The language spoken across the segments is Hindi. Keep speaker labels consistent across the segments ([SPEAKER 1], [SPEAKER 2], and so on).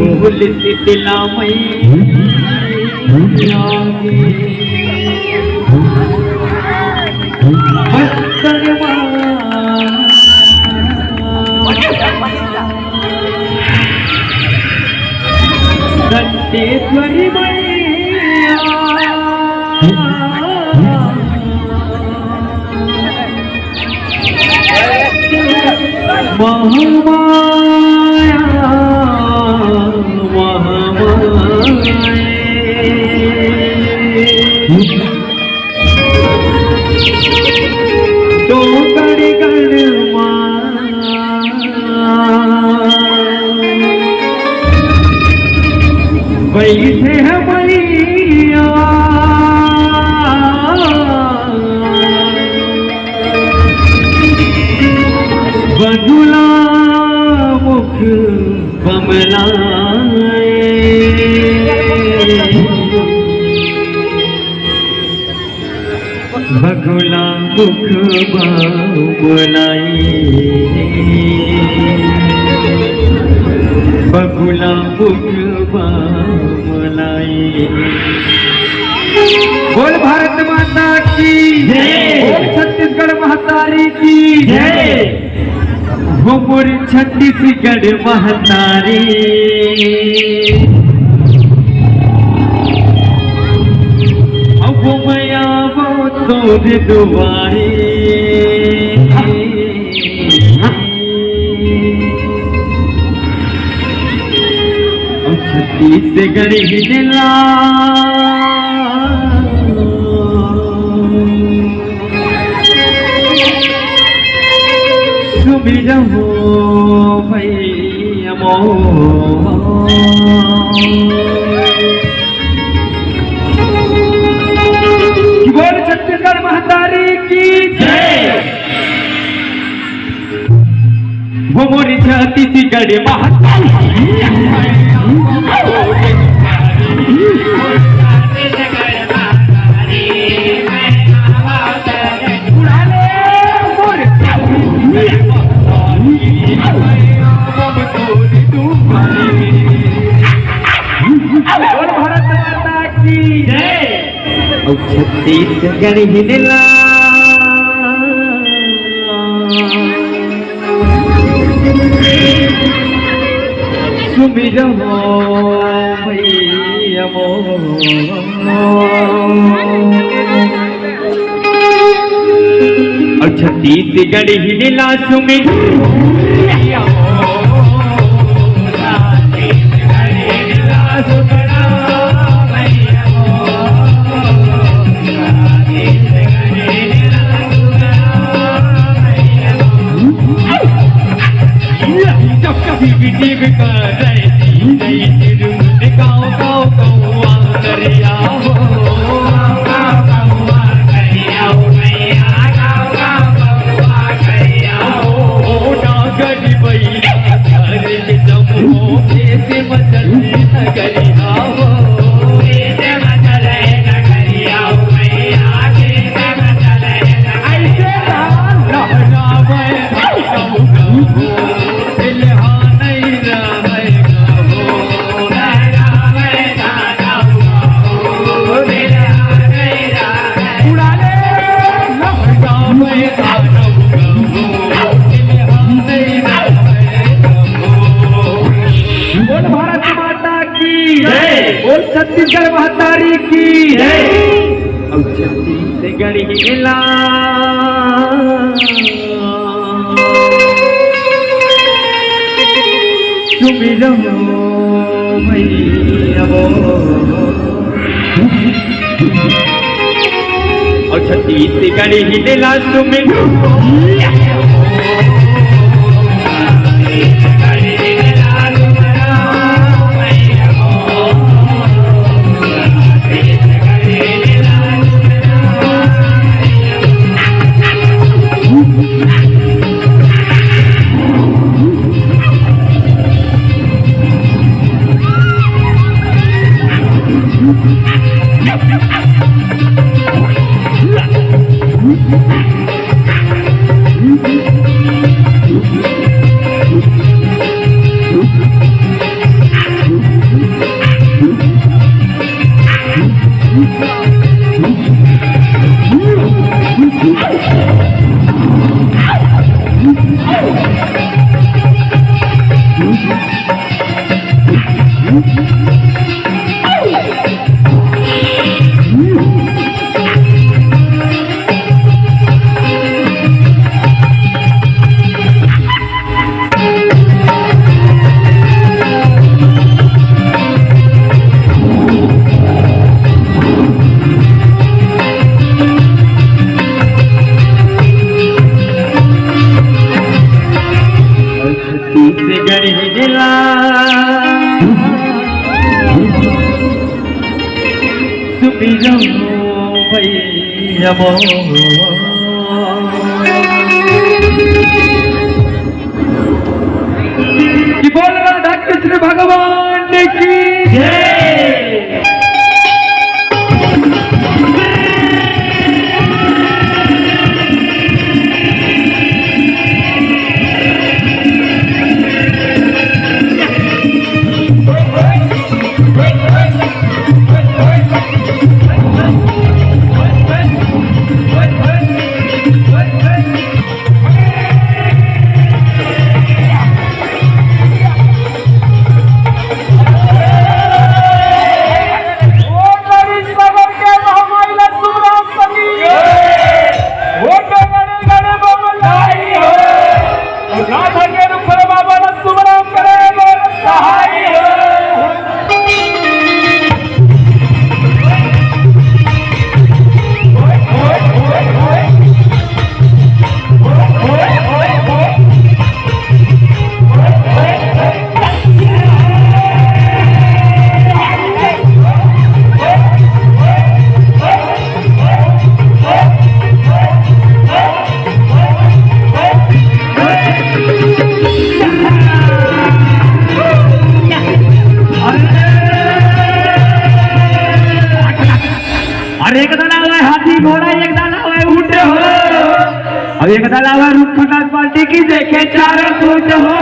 [SPEAKER 1] बोलती दिला दंतेश्वरी महामाया तो कड़ी गणमा वैसे है मैया बदुला मुख बमलाए बगुला मुख बमलाए बगुला मुख बमलाए। बोल भारत माता की जय, बोल छत्तीसगढ़ महतारी की जय, वो मोरी छत्तीसगढ़ महतारी। अब वो मैया वो तोर दुआरे छत्तीसगढ़ हिला सुमिर हो भैया मो बोल छत्तीसगढ़ महतारी की जय, वो मोरी छत्तीसगढ़ महतारी। भारत माता की जय, छत्तीसगढ़ हिला सुमिर हो भैया मो और छत्तीसगढ़ हिला सुमिर छत्तीसगढ़ महतारी की जय, और छत्तीसगढ़ हिला सुमिर हो भैया मो और छत्तीसगढ़ हिला सुमिर कि बोल राधा कृष्ण भगवान की जय। एक दाला हुआ हाथी घोड़ा, एक दाला हुआ ऊंट हो, और एक दाला हुआ रुख खटास पार्टी की देखे चारों कूट हो।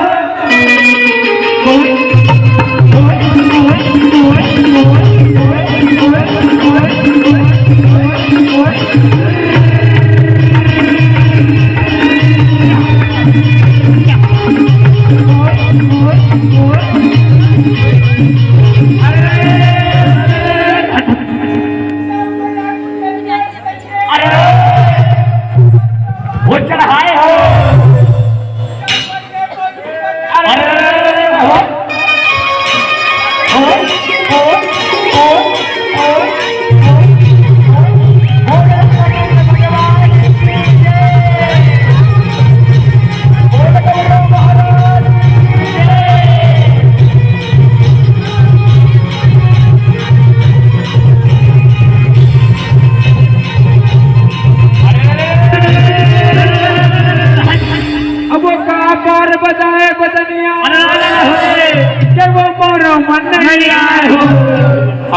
[SPEAKER 1] चढ़ाए हो बजाए बजनिया जब वो मोरो मन नहीं आए हो,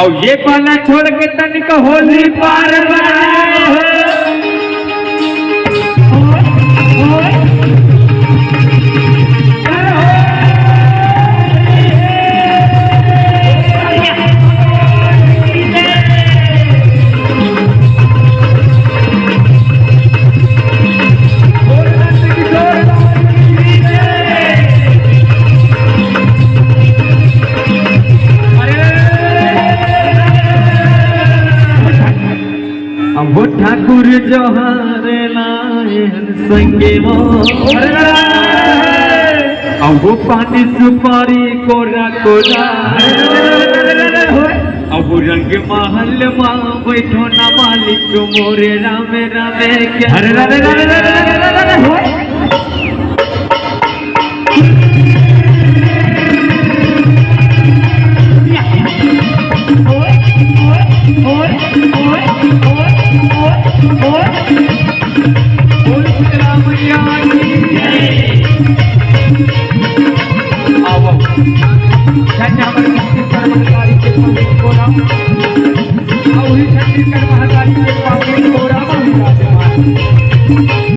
[SPEAKER 1] और ये पाला छोड़ के तनिक होली पार बनाए हो। वो ठाकुर जोहार लायन संगे मोर, वो पानी सुपारी कोरा कोरा, वो रंग महल माँ बैठो ना मालिक मोरे रामे रामे के हरे रामे रामे रामे। छत्तीसगढ़